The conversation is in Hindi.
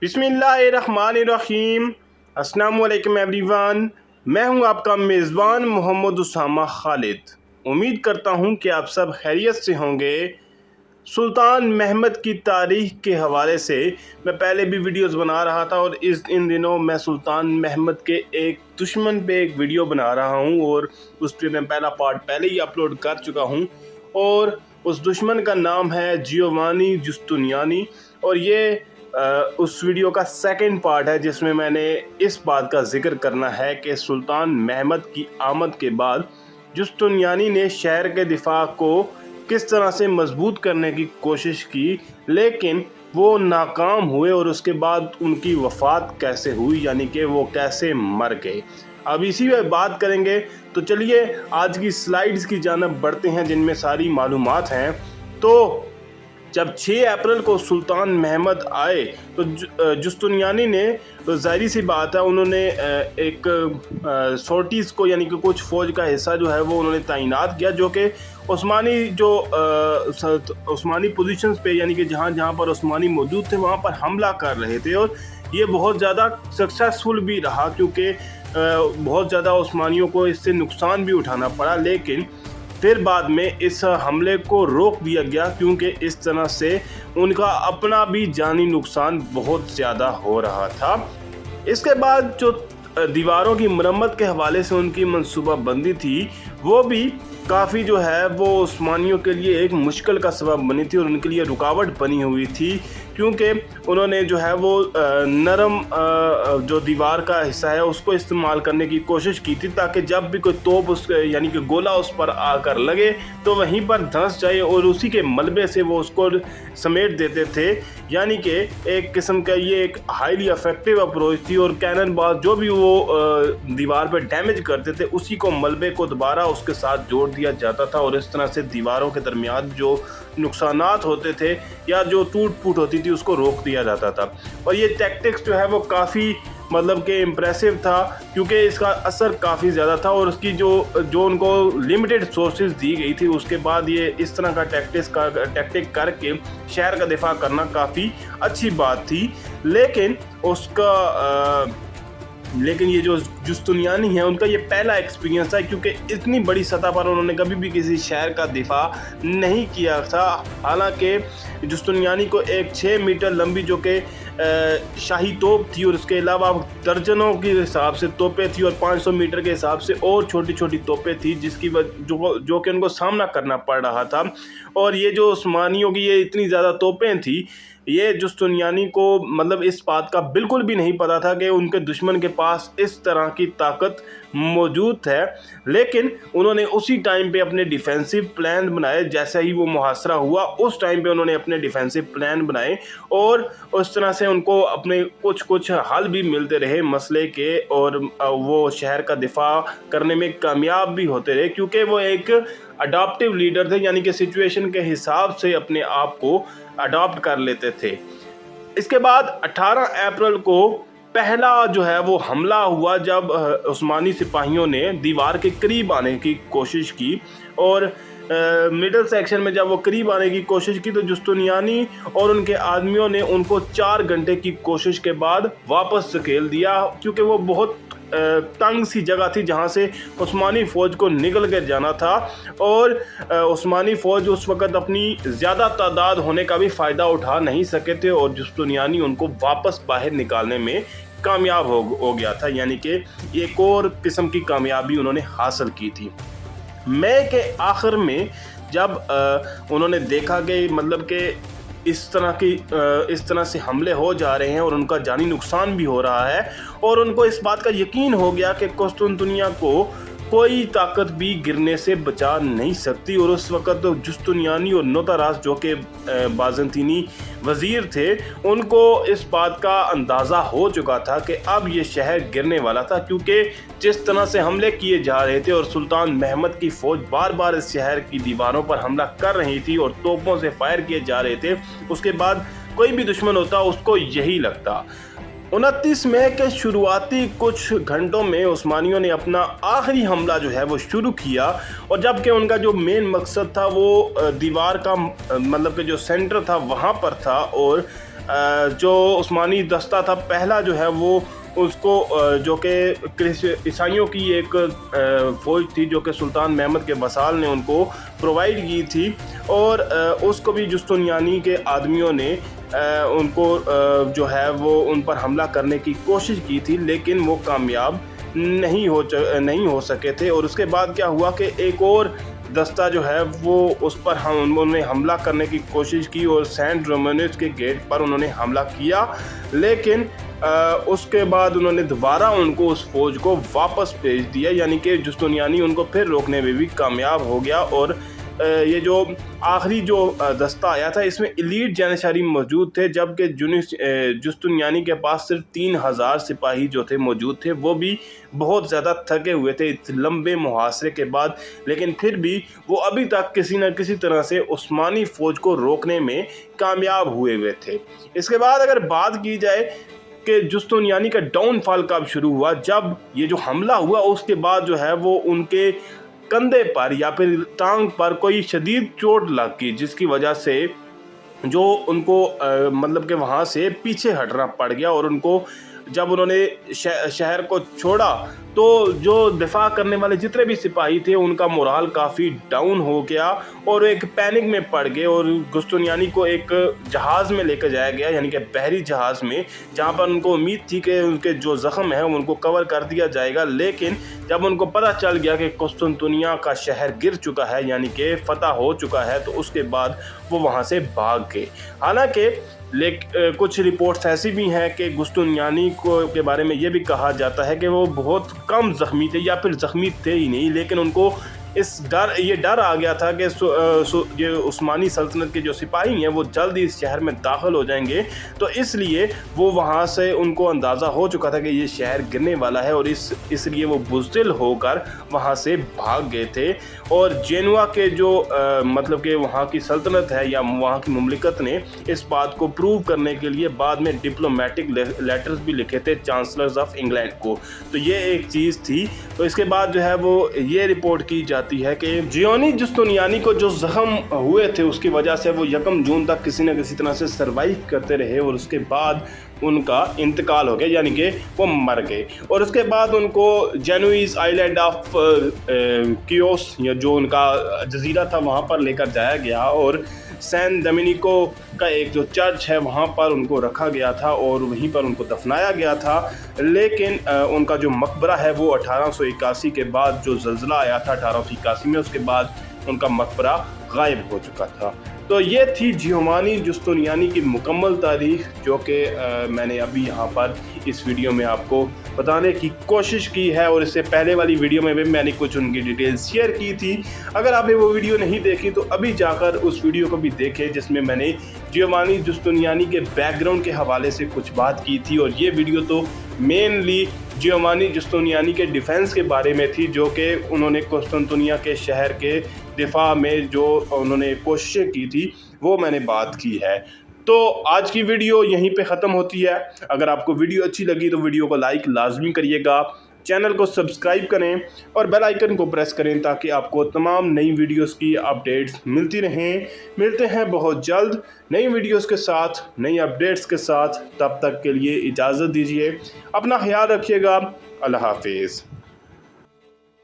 बिस्मिल्लाहिर्रहमानिर्रहीम। अस्सलाम वालेकुम एवरीवन। मैं हूं आपका मेज़बान मोहम्मद उसामा खालिद। उम्मीद करता हूं कि आप सब खैरियत से होंगे। सुल्तान महमद की तारीख़ के हवाले से मैं पहले भी वीडियोस बना रहा था और इन दिनों मैं सुल्तान महमद के एक दुश्मन पे एक वीडियो बना रहा हूं और उस पर मैं पहला पार्ट पहले ही अपलोड कर चुका हूं और उस दुश्मन का नाम है जियोवानी जुस्तुनियानी। और ये उस वीडियो का सेकंड पार्ट है जिसमें मैंने इस बात का जिक्र करना है कि सुल्तान महमद की आमद के बाद जुस्तुनियानी ने शहर के दिफा को किस तरह से मजबूत करने की कोशिश की, लेकिन वो नाकाम हुए और उसके बाद उनकी वफ़ात कैसे हुई, यानी कि वो कैसे मर गए। अब इसी में बात करेंगे, तो चलिए आज की स्लाइड्स की जानब बढ़ते हैं जिनमें सारी मालूमात हैं। तो जब 6 अप्रैल को सुल्तान महमद आए तो जुस्तुनियानी ने, तो ज़ाहिर सी बात है, उन्होंने एक सोर्टीज़ को यानी कि कुछ फ़ौज का हिस्सा जो है वो उन्होंने तैनात किया जो कि उस्मानी पोजीशंस पे यानी कि जहाँ पर उस्मानी मौजूद थे वहाँ पर हमला कर रहे थे। और ये बहुत ज़्यादा सक्सेसफुल भी रहा क्योंकि बहुत ज़्यादा उस्मानियों को इससे नुकसान भी उठाना पड़ा, लेकिन फिर बाद में इस हमले को रोक दिया गया क्योंकि इस तरह से उनका अपना भी जानी नुकसान बहुत ज़्यादा हो रहा था। इसके बाद जो दीवारों की मरम्मत के हवाले से उनकी मंसूबाबंदी थी वो भी काफ़ी जो है वो उस्मानियों के लिए एक मुश्किल का सबब बनी थी और उनके लिए रुकावट बनी हुई थी क्योंकि उन्होंने जो है वो नरम जो दीवार का हिस्सा है उसको इस्तेमाल करने की कोशिश की थी ताकि जब भी कोई तोप उस यानी कि गोला उस पर आकर लगे तो वहीं पर धंस जाए और उसी के मलबे से वो उसको समेट देते थे। यानी कि एक किस्म का ये एक हाईली इफेक्टिव अप्रोच थी और कैनन बाज जो भी वो दीवार पर डैमेज करते थे उसी को मलबे को दोबारा उसके साथ जोड़ दिया जाता था और इस तरह से दीवारों के दरमियान जो नुकसानात होते थे या जो टूट फूट होती थी उसको रोक दिया जाता था। और ये टैक्टिक्स जो है वो काफ़ी मतलब कि इम्प्रेसिव था क्योंकि इसका असर काफ़ी ज़्यादा था और उसकी जो उनको लिमिटेड सोर्सेज दी गई थी उसके बाद ये इस तरह का टैक्टिक करके शहर का दिफा करना काफ़ी अच्छी बात थी। लेकिन ये जो जुस्तुनियानी है उनका ये पहला एक्सपीरियंस था क्योंकि इतनी बड़ी सतह पर उन्होंने कभी भी किसी शहर का दिफा नहीं किया था। हालांकि जुस्तुनियानी को एक 6 मीटर लंबी जो कि शाही तोप थी और उसके अलावा दर्जनों के हिसाब से तोपें थी और 500 मीटर के हिसाब से और छोटी छोटी तोपें थी जिसकी जो कि उनको सामना करना पड़ रहा था। और ये जो उस्मानियों की ये इतनी ज़्यादा तोपें थी, ये जुस्तुनियानी को मतलब इस बात का बिल्कुल भी नहीं पता था कि उनके दुश्मन के पास इस तरह की ताकत मौजूद है, लेकिन उन्होंने उसी टाइम पे अपने डिफेंसिव प्लान बनाए। जैसे ही वो मुहासरा हुआ उस टाइम पे उन्होंने अपने डिफेंसिव प्लान बनाए और उस तरह से उनको अपने कुछ हल भी मिलते रहे मसले के और वो शहर का दिफा करने में कामयाब भी होते रहे क्योंकि वो एक अडॉप्टिव लीडर थे, यानी कि सिचुएशन के हिसाब से अपने आप को अडॉप्ट कर लेते थे। इसके बाद 18 अप्रैल को पहला जो है वो हमला हुआ जब उस्मानी सिपाहियों ने दीवार के करीब आने की कोशिश की और मिडल सेक्शन में जब वो करीब आने की कोशिश की तो जुस्तुनियानी और उनके आदमियों ने उनको 4 घंटे की कोशिश के बाद वापस धकेल दिया क्योंकि वो बहुत तंग सी जगह थी जहां से उस्मानी फ़ौज को निकल कर जाना था और उस्मानी फ़ौज उस वक़्त अपनी ज़्यादा तादाद होने का भी फ़ायदा उठा नहीं सके थे और जुस्तुनियानी उनको वापस बाहर निकालने में कामयाब हो गया था, यानी कि एक और किस्म की कामयाबी उन्होंने हासिल की थी। मई के आखिर में जब उन्होंने देखा कि मतलब कि इस तरह से हमले हो जा रहे हैं और उनका जानी नुकसान भी हो रहा है और उनको इस बात का यकीन हो गया कि कुस्तुनतुनिया को कोई ताकत भी गिरने से बचा नहीं सकती। और उस वक़्त जुस्तुनियानी और नोतारास जो कि बाज़ंतीनी वज़ीर थे उनको इस बात का अंदाज़ा हो चुका था कि अब ये शहर गिरने वाला था क्योंकि जिस तरह से हमले किए जा रहे थे और सुल्तान महमद की फ़ौज बार बार इस शहर की दीवारों पर हमला कर रही थी और तोपों से फायर किए जा रहे थे, उसके बाद कोई भी दुश्मन होता उसको यही लगता। 29 मई के शुरुआती कुछ घंटों में उस्मानियों ने अपना आखिरी हमला जो है वो शुरू किया और जबकि उनका जो मेन मकसद था वो दीवार का मतलब कि जो सेंटर था वहाँ पर था और जो उस्मानी दस्ता था पहला जो है वो उसको जो कि ईसाइयों की एक फ़ौज थी जो कि सुल्तान महमद के वसाल ने उनको प्रोवाइड की थी, और उसको भी जुस्तुनियानी के आदमियों ने उनको जो है वो उन पर हमला करने की कोशिश की थी, लेकिन वो कामयाब नहीं हो सके थे। और उसके बाद क्या हुआ कि एक और दस्ता जो है वो उस पर उन्होंने हमला करने की कोशिश की और सेंट रोमानस के गेट पर उन्होंने हमला किया, लेकिन उसके बाद उन्होंने दोबारा उनको उस फौज को वापस भेज दिया, यानी कि जुस्तुनियानी उनको फिर रोकने में भी कामयाब हो गया। और ये जो आखिरी जो दस्ता आया था इसमें एलीट जानशारी मौजूद थे, जबकि जुस्तुनियानी के पास सिर्फ 3000 सिपाही जो थे मौजूद थे, वो भी बहुत ज़्यादा थके हुए थे इस लंबे मुहासरे के बाद, लेकिन फिर भी वो अभी तक किसी न किसी तरह से उस्मानी फ़ौज को रोकने में कामयाब हुए थे। इसके बाद अगर बात की जाए कि जुस्तुनियानी का डाउनफॉल कब शुरू हुआ, जब ये जो हमला हुआ उसके बाद जो है वो उनके कंधे पर या फिर टांग पर कोई शदीद चोट लग गई, जिसकी वजह से जो उनको मतलब कि वहाँ से पीछे हटना पड़ गया। और उनको जब उन्होंने शहर को छोड़ा तो जो दिफा करने वाले जितने भी सिपाही थे उनका मोराल काफ़ी डाउन हो गया और एक पैनिक में पड़ गए, और जुस्तुनियानी को एक जहाज़ में लेकर जाया गया, यानी कि बहरी जहाज़ में, जहां पर उनको उम्मीद थी कि उनके जो ज़ख्म है उनको कवर कर दिया जाएगा। लेकिन जब उनको पता चल गया कि कुस्तुनतुनिया का शहर गिर चुका है, यानी कि फ़तह हो चुका है, तो उसके बाद वो वहाँ से भाग गए। हालांकि कुछ रिपोर्ट्स ऐसी भी हैं कि जुस्तुनियानी को के बारे में ये भी कहा जाता है कि वो बहुत कम ज़ख्मी थे या फिर ज़ख्मी थे ही नहीं, लेकिन उनको ये डर आ गया था कि ये उस्मानी सल्तनत के जो सिपाही हैं वो जल्द ही इस शहर में दाखिल हो जाएंगे, तो इसलिए वो वहाँ से उनको अंदाज़ा हो चुका था कि ये शहर गिरने वाला है, और इसलिए वो बुज़दिल होकर वहाँ से भाग गए थे। और जेनुआ के जो मतलब कि वहाँ की सल्तनत है या वहाँ की मुमलिकत ने इस बात को प्रूव करने के लिए बाद में डिप्लोमेटिक लेटर्स भी लिखे थे चांसलर्स ऑफ इंग्लैंड को, तो ये एक चीज़ थी। तो इसके बाद जो है वो ये रिपोर्ट की जाती है कि जियोनी जुस्तुनियानी को जो जख्म हुए थे उसकी वजह से वो 1 जून तक किसी न किसी तरह से सर्वाइव करते रहे, और उसके बाद उनका इंतकाल हो गया, यानी कि वो मर गए। और उसके बाद उनको जेनुइज आइलैंड ऑफ कियोस या जो उनका जजीरा था वहाँ पर लेकर जाया गया, और सैन डोमिनिको का एक जो चर्च है वहाँ पर उनको रखा गया था और वहीं पर उनको दफनाया गया था। लेकिन उनका जो मकबरा है वो 1881 के बाद जो ज़ल्ज़ला आया था 1881 में, उसके बाद उनका मकबरा गायब हो चुका था। तो ये थी जियोवानी जुस्तुनियानी की मुकम्मल तारीख़, जो कि मैंने अभी यहाँ पर इस वीडियो में आपको बताने की कोशिश की है, और इससे पहले वाली वीडियो में भी मैंने कुछ उनकी डिटेल्स शेयर की थी। अगर आपने वो वीडियो नहीं देखी तो अभी जाकर उस वीडियो को भी देखें, जिसमें मैंने जियोवानी जुस्तुनियानी के बैकग्राउंड के हवाले से कुछ बात की थी। और ये वीडियो तो मेनली जियोवानी जुस्तुनियानी के डिफेंस के बारे में थी, जो कि उन्होंने कुस्तुनतुनिया के शहर के दिफा में जो उन्होंने कोशिशें की थी वो मैंने बात की है। तो आज की वीडियो यहीं पे ख़त्म होती है। अगर आपको वीडियो अच्छी लगी तो वीडियो को लाइक लाजमी करिएगा, चैनल को सब्सक्राइब करें और बेल आइकन को प्रेस करें ताकि आपको तमाम नई वीडियोस की अपडेट्स मिलती रहें। मिलते हैं बहुत जल्द नई वीडियोस के साथ, नई अपडेट्स के साथ। तब तक के लिए इजाज़त दीजिए, अपना ख्याल रखिएगा। अल्लाह हाफिज़।